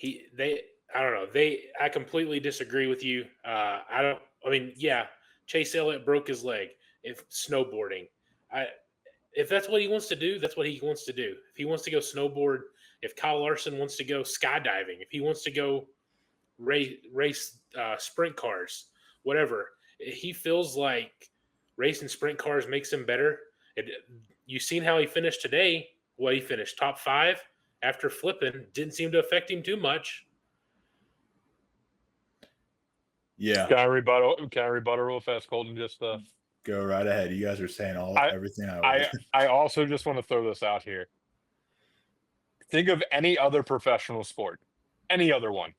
Speaker 2: I completely disagree with you. Chase Elliott broke his leg. If snowboarding, if that's what he wants to do, that's what he wants to do. If he wants to go snowboard, if Kyle Larson wants to go skydiving, if he wants to go race sprint cars, whatever, he feels like racing sprint cars makes him better. You've seen how he finished today. Well, he finished top 5 after flipping. Didn't seem to affect him too much.
Speaker 1: Yeah.
Speaker 3: Can I rebuttal real fast, Colton? Just
Speaker 1: go right ahead. You guys are saying everything
Speaker 3: I also just want to throw this out here. Think of any other professional sport, any other one.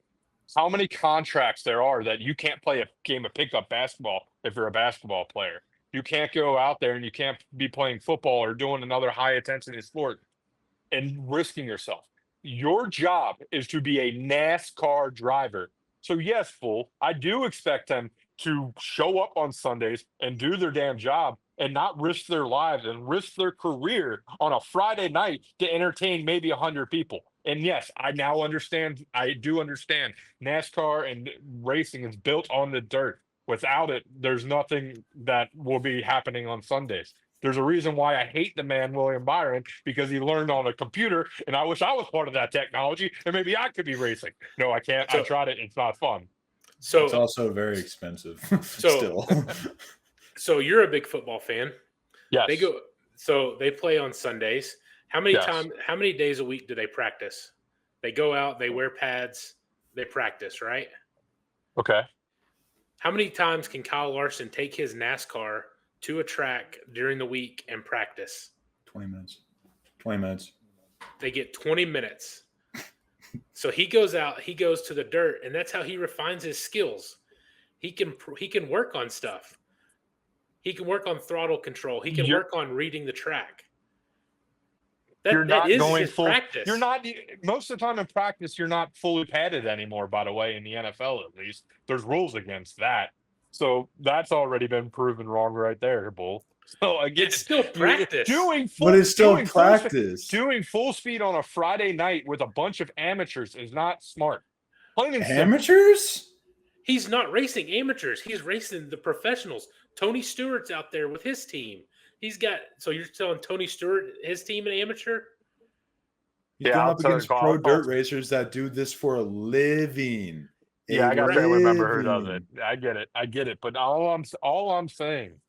Speaker 3: How many contracts there are that you can't play a game of pickup basketball if you're a basketball player. You can't go out there and you can't be playing football or doing another high intensity sport and risking yourself. Your job is to be a NASCAR driver. So yes, Bull, I do expect them to show up on Sundays and do their damn job and not risk their lives and risk their career on a Friday night to entertain maybe 100 people. And yes, I do understand NASCAR and racing is built on the dirt. Without it, there's nothing that will be happening on Sundays. There's a reason why I hate the man, William Byron, because he learned on a computer, and I wish I was part of that technology, and maybe I could be racing. No, I can't. I tried it. It's not fun.
Speaker 1: So it's also very expensive. Still.
Speaker 2: So you're a big football fan.
Speaker 3: Yes.
Speaker 2: They play on Sundays. How many days a week do they practice? They go out, they wear pads, they practice, right?
Speaker 3: Okay.
Speaker 2: How many times can Kyle Larson take his NASCAR to a track during the week and practice?
Speaker 1: 20 minutes. 20 minutes.
Speaker 2: They get 20 minutes. So he goes out, he goes to the dirt, and that's how he refines his skills. He can work on stuff. He can work on throttle control. He can work on reading the track. That is his practice.
Speaker 3: You're not most of the time in practice. You're not fully padded anymore. By the way, in the NFL at least, there's rules against that. So that's already been proven wrong right there, Bull. So again,
Speaker 2: It's still practice.
Speaker 1: But it's still practice.
Speaker 3: Doing full speed on a Friday night with a bunch of amateurs is not smart. Plain and simple.
Speaker 1: Amateurs?
Speaker 2: He's not racing amateurs. He's racing the professionals. Tony Stewart's out there with his team. So you're telling Tony Stewart his team an amateur?
Speaker 1: He's
Speaker 3: Yeah,
Speaker 1: going
Speaker 3: I'll
Speaker 1: up
Speaker 3: tell
Speaker 1: against
Speaker 3: you,
Speaker 1: pro
Speaker 3: I'll-
Speaker 1: dirt racers that do this for a living.
Speaker 3: Yeah, I got a family member who does
Speaker 1: living.
Speaker 3: it. I get it. But all I'm saying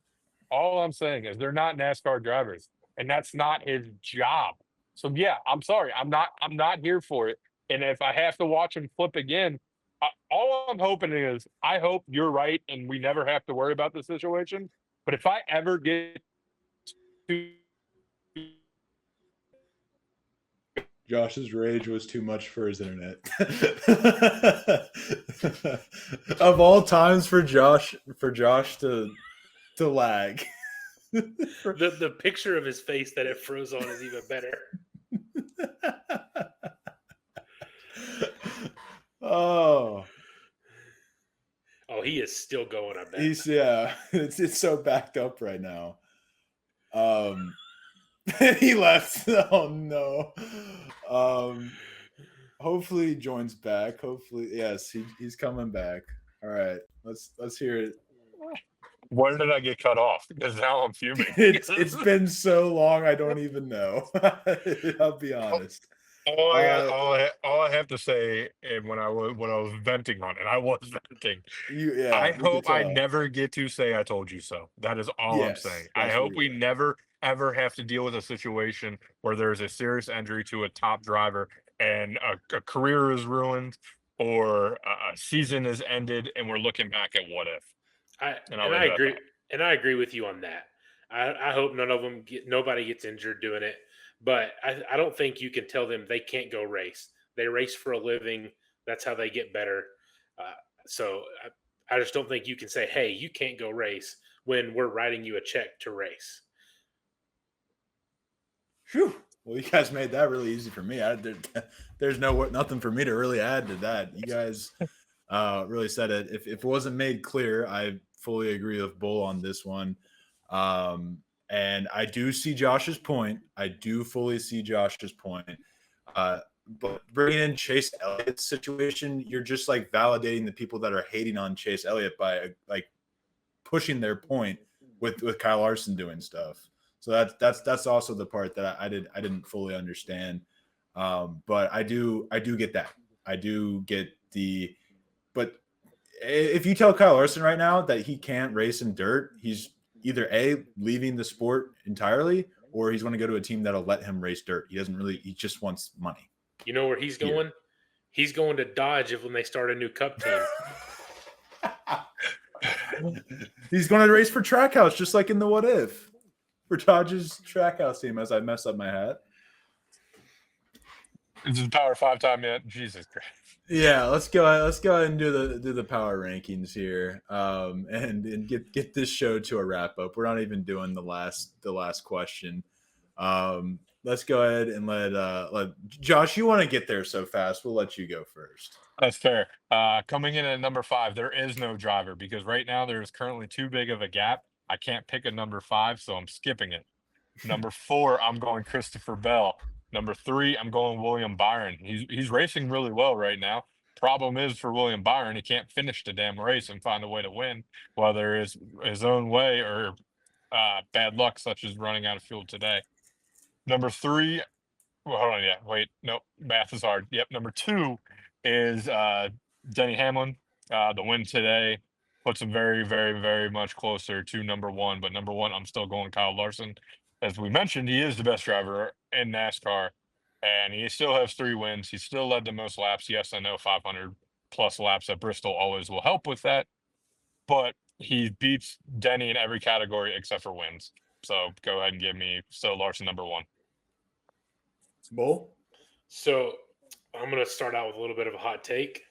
Speaker 3: is they're not NASCAR drivers, and that's not his job. So yeah, I'm sorry, I'm not here for it. And if I have to watch him flip again, all I'm hoping is I hope you're right, and we never have to worry about the situation. But if I ever get to
Speaker 1: Josh's rage was too much for his internet. Of all times for Josh to lag.
Speaker 2: The picture of his face that it froze on is even better.
Speaker 1: Oh,
Speaker 2: he is still going, I bet.
Speaker 1: it's so backed up right now. He left. Oh no. Hopefully he joins back. Hopefully, yes, he's coming back. All right, let's hear it.
Speaker 3: when did I get cut off? Because now I'm fuming.
Speaker 1: It's been so long, I don't even know. I'll be honest.
Speaker 3: All I have to say, and when I was venting on it, I was venting. I
Speaker 1: we could
Speaker 3: hope I
Speaker 1: tell.
Speaker 3: never get to say I told you so. That is all I'm
Speaker 1: Yes,
Speaker 3: saying. I
Speaker 1: that's
Speaker 3: hope
Speaker 1: what
Speaker 3: we
Speaker 1: you're-
Speaker 3: never ever have to deal with a situation where there's a serious injury to a top driver and a career is ruined or a season is ended and we're looking back at what if.
Speaker 2: I agree. And I agree with you on that. I hope nobody gets injured doing it. But I don't think you can tell them they can't go race. They race for a living. That's how they get better. So I just don't think you can say, hey, you can't go race when we're writing you a check to race.
Speaker 1: Whew. Well, you guys made that really easy for me. There's nothing for me to really add to that. You guys really said it. If it wasn't made clear, I fully agree with Bull on this one. And I do see Josh's point. I do fully see Josh's point. But bringing in Chase Elliott's situation, you're just like validating the people that are hating on Chase Elliott by like pushing their point with Kyle Larson doing stuff. So that's also the part that I didn't fully understand. But I do get that. I do get but if you tell Kyle Larson right now that he can't race in dirt, he's either leaving the sport entirely, or he's going to go to a team that'll let him race dirt. He just wants money.
Speaker 2: You know where he's going? He's going to Dodge when they start a new Cup team.
Speaker 1: He's going to race for Trackhouse, just like in the What If. For Dodge's Trackhouse team, as I mess up my hat.
Speaker 3: This is Power 5 time yet. Jesus Christ.
Speaker 1: Yeah, let's go ahead and do the power rankings here, and get this show to a wrap up. We're not even doing the last question. Let's go ahead and let Josh. You want to get there so fast? We'll let you go first.
Speaker 3: That's fair. Coming in at number 5, there is no driver because right now there is currently too big of a gap. I can't pick a number 5, so I'm skipping it. Number 4, I'm going Christopher Bell. Number 3, I'm going William Byron. He's racing really well right now. Problem is for William Byron, he can't finish the damn race and find a way to win, whether it's his own way or bad luck, such as running out of fuel today. Number 3, well, hold on, yeah, wait, nope, math is hard. Yep, number 2 is Denny Hamlin. The win today puts him very, very, very much closer to number 1. But number 1, I'm still going Kyle Larson. As we mentioned, he is the best driver in NASCAR, and he still has 3 wins. He still led the most laps. Yes, I know 500 plus laps at Bristol always will help with that, but he beats Denny in every category except for wins. So go ahead and give me Larson number 1.
Speaker 1: Bull.
Speaker 2: So I'm going to start out with a little bit of a hot take.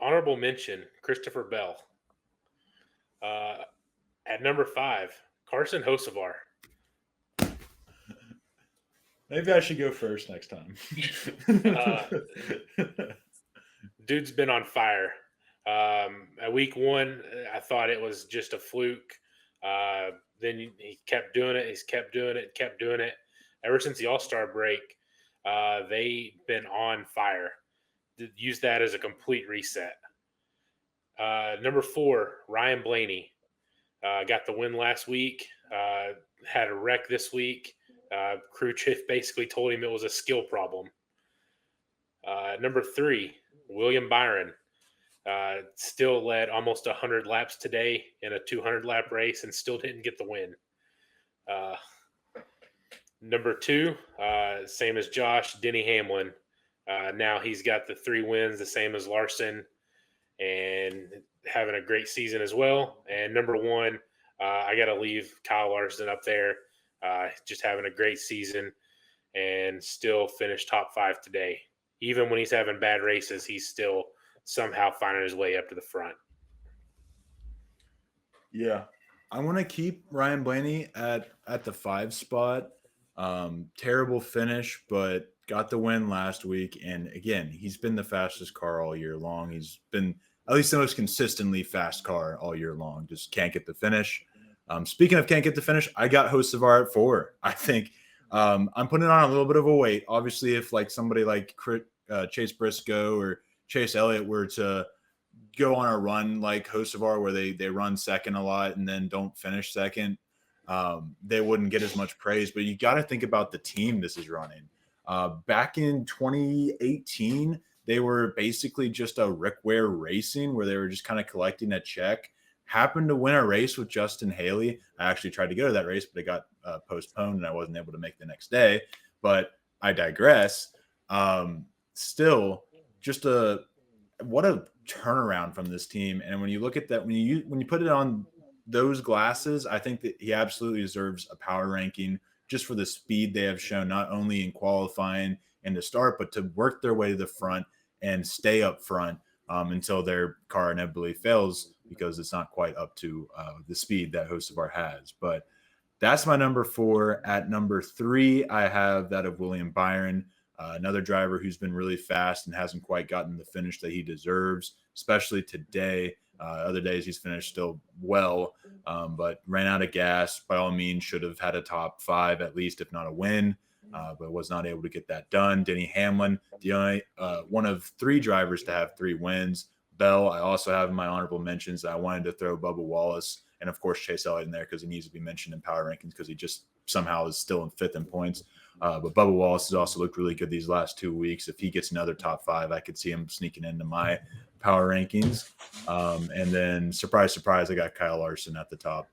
Speaker 2: Honorable mention, Christopher Bell. At number 5, Carson Hocevar.
Speaker 1: Maybe I should go first next time.
Speaker 2: Dude's been on fire. At week 1, I thought it was just a fluke. then he kept doing it. He's kept doing it, kept doing it. Ever since the All-Star break, they've been on fire. Use that as a complete reset. Number 4, Ryan Blaney. Got the win last week. Had a wreck this week. Crew chief basically told him it was a skill problem. Number 3, William Byron. Still led almost 100 laps today in a 200-lap race and still didn't get the win. Number 2, same as Josh, Denny Hamlin. Now he's got the 3 wins, the same as Larson, and having a great season as well. And number 1, I got to leave Kyle Larson up there, just having a great season and still finished top 5 today. Even when he's having bad races, he's still somehow finding his way up to the front.
Speaker 1: Yeah. I want to keep Ryan Blaney at the 5 spot. Terrible finish, but got the win last week. And again, he's been the fastest car all year long. He's been at least the most consistently fast car all year long. Just can't get the finish. Speaking of can't get the finish, I got Hocevar at 4. I think I'm putting on a little bit of a weight. Obviously, if like somebody like Chase Briscoe or Chase Elliott were to go on a run like Hocevar where they run second a lot and then don't finish second, they wouldn't get as much praise. But you got to think about the team this is running. Back in 2018, they were basically just a Rick Ware Racing where they were just kind of collecting a check. Happened to win a race with Justin Haley. I actually tried to go to that race, but it got postponed and I wasn't able to make the next day. But I digress. Still, just what a turnaround from this team. And when you look at that, when you put it on those glasses, I think that he absolutely deserves a power ranking just for the speed they have shown, not only in qualifying and to start, but to work their way to the front and stay up front until their car inevitably fails because it's not quite up to the speed that Hocevar has. But that's my number 4. At number 3, I have that of William Byron, another driver who's been really fast and hasn't quite gotten the finish that he deserves, especially today. Other days he's finished still well, but ran out of gas. By all means, should have had a top 5 at least, if not a win, but was not able to get that done. Denny Hamlin, the only one of 3 drivers to have 3 wins. Bell, I also have in my honorable mentions. I wanted to throw Bubba Wallace and, of course, Chase Elliott in there because he needs to be mentioned in power rankings because he just somehow is still in 5th in points. But Bubba Wallace has also looked really good these last 2 weeks. If he gets another top 5, I could see him sneaking into my power rankings. And then, surprise, surprise, I got Kyle Larson at the top.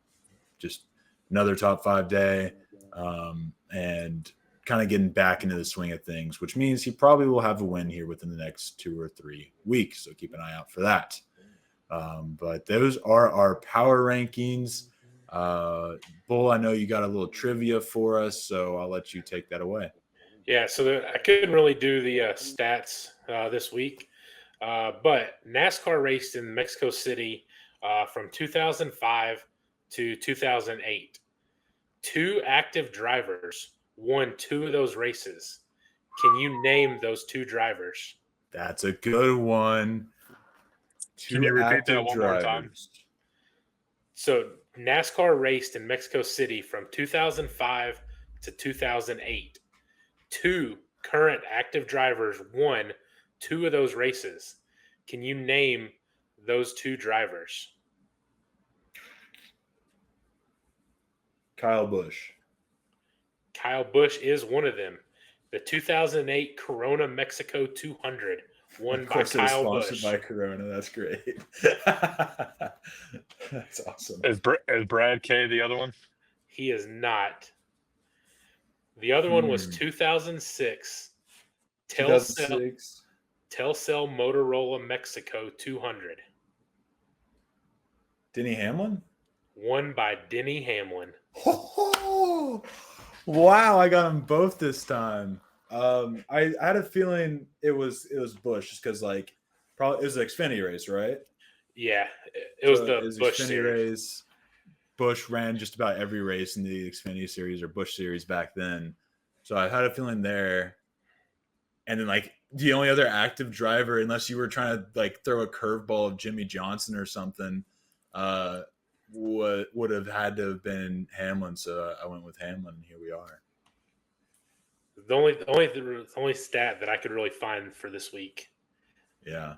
Speaker 1: Just another top 5 day and kind of getting back into the swing of things, which means he probably will have a win here within the next 2 or 3 weeks. So keep an eye out for that. But those are our power rankings. Bull, I know you got a little trivia for us, so I'll let you take that away.
Speaker 2: Yeah, so I couldn't really do the stats this week, but NASCAR raced in Mexico City from 2005 to 2008. 2 active drivers won 2 of those races. Can you name those 2 drivers?
Speaker 1: That's a good one.
Speaker 3: Can you repeat that one more time?
Speaker 2: So NASCAR raced in Mexico City from 2005 to 2008. 2 current active drivers won 2 of those races. Can you name those 2 drivers?
Speaker 1: Kyle Busch.
Speaker 2: Kyle Busch is one of them. The 2008 Corona Mexico 200 won by Kyle Busch.
Speaker 1: Sponsored by Corona. That's great. That's awesome.
Speaker 3: Is Brad K the other one?
Speaker 2: He is not. The other one was 2006 Telcel Motorola Mexico 200.
Speaker 1: Denny Hamlin?
Speaker 2: Won by Denny Hamlin.
Speaker 1: Oh, wow, I got them both this time. I had a feeling it was Busch just because probably it was the Xfinity race, right?
Speaker 2: Yeah, it was the Busch
Speaker 1: Xfinity
Speaker 2: series.
Speaker 1: race. Busch ran just about every race in the Xfinity series or Busch series back then, so I had a feeling there. And then the only other active driver, unless you were trying to throw a curveball of Jimmy Johnson or something, would have had to have been Hamlin, so I went with Hamlin, and here we are.
Speaker 2: The only stat that I could really find for this week.
Speaker 1: Yeah.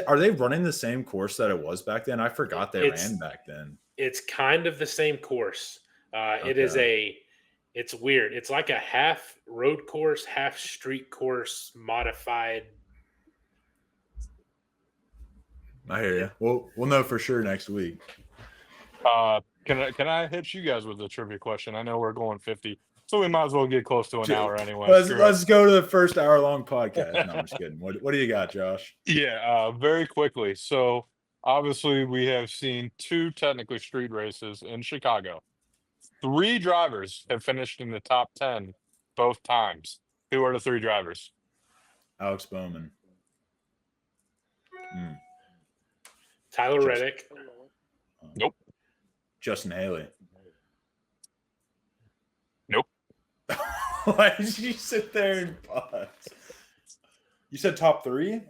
Speaker 1: Are they running the same course that it was back then? I forgot they ran back then.
Speaker 2: It's kind of the same course. It's weird. It's like a half road course, half street course modified.
Speaker 1: I hear you. We'll know for sure next week.
Speaker 3: Can I hit you guys with a trivia question? I know we're going 50, so we might as well get close to an hour anyway.
Speaker 1: Let's go to the first hour-long podcast. No, I'm just kidding. What do you got, Josh?
Speaker 3: Yeah, very quickly. So obviously we have seen 2 technically street races in Chicago. 3 drivers have finished in the top 10 both times. Who are the 3 drivers?
Speaker 1: Alex Bowman.
Speaker 2: Tyler Reddick.
Speaker 3: Nope.
Speaker 1: Justin Haley.
Speaker 3: Nope.
Speaker 1: Why did you sit there and pause? You said top 3?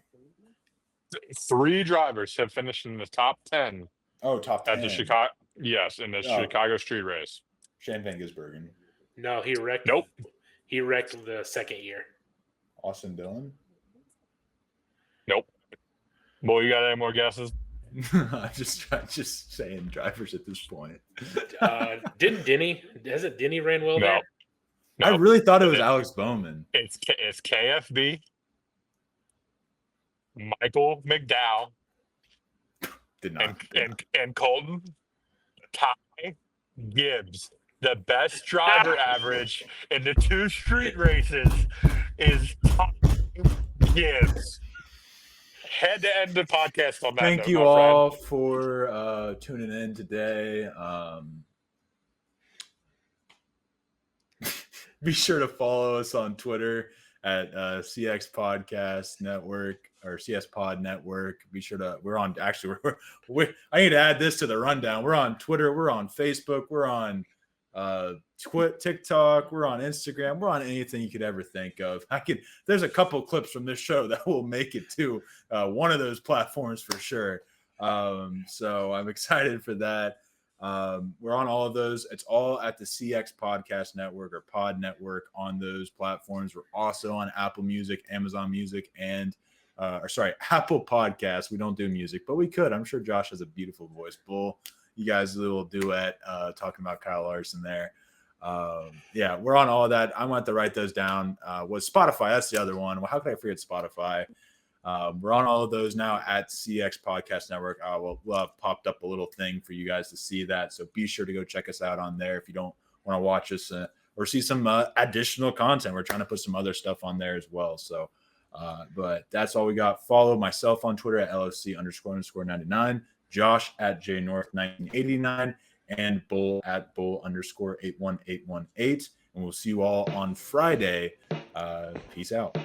Speaker 3: 3 drivers have finished in the top 10.
Speaker 1: Oh, top 10.
Speaker 3: At the Chicago. Yes, in the Chicago street race.
Speaker 1: Shane Van Gisbergen.
Speaker 2: No, he wrecked.
Speaker 3: Nope.
Speaker 2: He wrecked the second year.
Speaker 1: Austin Dillon.
Speaker 3: Nope. Boy, you got any more guesses?
Speaker 1: I'm just saying drivers at this point.
Speaker 2: Hasn't Denny ran well
Speaker 3: No.
Speaker 2: there?
Speaker 3: No.
Speaker 1: I really thought it was Alex Bowman.
Speaker 3: It's KFB, Michael McDowell,
Speaker 1: Did not.
Speaker 3: and Colton Ty Gibbs. The best driver average in the 2 street races is Ty Gibbs. Had to end the podcast on that.
Speaker 1: Thank you all for tuning in today. Be sure to follow us on Twitter at CX Podcast Network or CS Pod Network. Be sure to I need to add this to the rundown. We're on Twitter, we're on Facebook, we're on TikTok, we're on Instagram, we're on anything you could ever think of. There's a couple clips from this show that will make it to one of those platforms for sure. So I'm excited for that. We're on all of those. It's all at the CX Podcast Network or Pod Network on those platforms. We're also on Apple Music, Amazon Music, and Apple Podcasts. We don't do music, but we could. I'm sure Josh has a beautiful voice. Bull, you guys a little duet talking about Kyle Larson there. We're on all of that. I'm going to have to write those down. Was Spotify? That's the other one. Well, how could I forget Spotify? We're on all of those now at CX Podcast Network. We'll have popped up a little thing for you guys to see that. So be sure to go check us out on there if you don't want to watch us or see some additional content. We're trying to put some other stuff on there as well. So, but that's all we got. Follow myself on Twitter at LFC__99, Josh at JNorth1989, and Bull at Bull_81818. And we'll see you all on Friday. Peace out.